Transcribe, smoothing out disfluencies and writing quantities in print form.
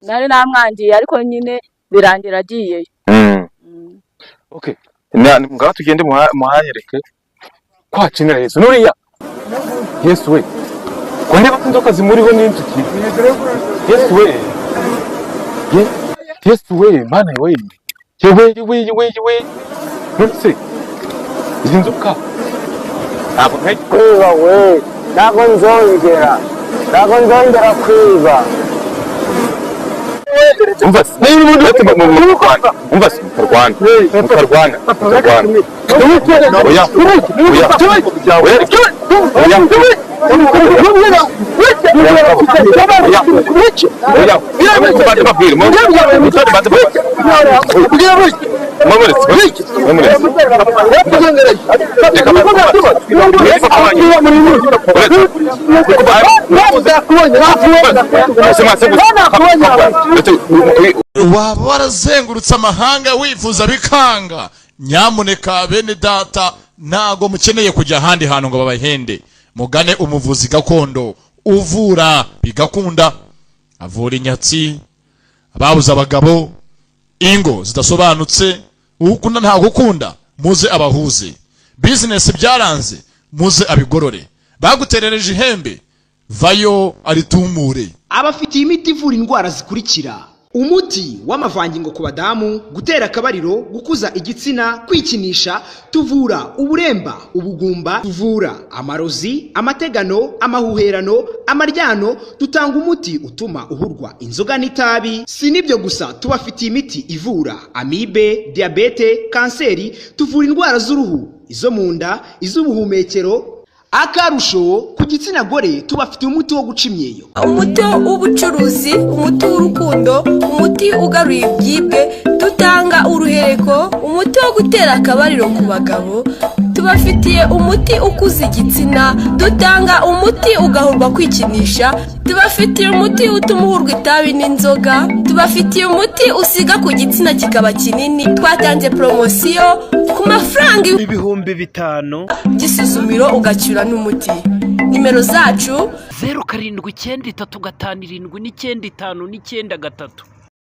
nari namwangiye ariko nyine birangira agiyeyo. Okay, ngaho tugende muhanyereke kwacinira Yesu nuriya. Yesu we, ko ndeba inzoka zimuriho n'inzuki. Yesu we, Yesu we, mana we, yewe nonse izi nzoka ntabwo kwiba we, ntabwo nzongera kwiba. umva niba umuntu ufite mu Rwanda umva mukarwana waba warazengurutse amahanga wifuza bikanga, nyamuneka bene data ntago mukeneye kujya ahandi hantu ngo babahende. Mugane umuvuzi gakondo uvura bigakunda, avura inyatsi, ababuza abagabo, ingo zidasobanutse, ukunda nta gukunda muze abahuze, business byaranze muze abigorore, baguterereje ihembe vayo aritumure. Abafitiye imiti ivura indwara zikurikira: umuti w'amavangingo ku badamu, gutera akabariro, gukuza igitsina, kwikinisha, tuvura uburemba, ubugumba, tuvura amarozi, amategano, amahuherano, amaryano, dutanga umuti utuma uhurwa inzoga n'itabi. Si nibyo gusa, tubafitiye imiti ivura amibe, diabete, kanseri, tuvura indwara z'uruhu, izo mu nda, iz'ubuhumekero. Akarusho ku gitsina gore tubafitiye umuti wo guca imyeyo, umuti w'ubucuruzi, umuti w'urukundo, umuti ugaruye ibyibwe, dutanga uruhereko, umuti wo gutera akabariro ku bagabo, tubafitiye umuti ukuza igitsina, dutanga umuti ugahurwa kwikinisha, tubafitiye umuti utuma uhurwa itabi n'inzoga, tubafitiye umuti usiga ku gitsina kikaba kinini. Twatanze promosiyo ku mafaranga ibihumbi 5 gisuzumiro ugacyura n'umuti. Nimero zacu 0793 579 953.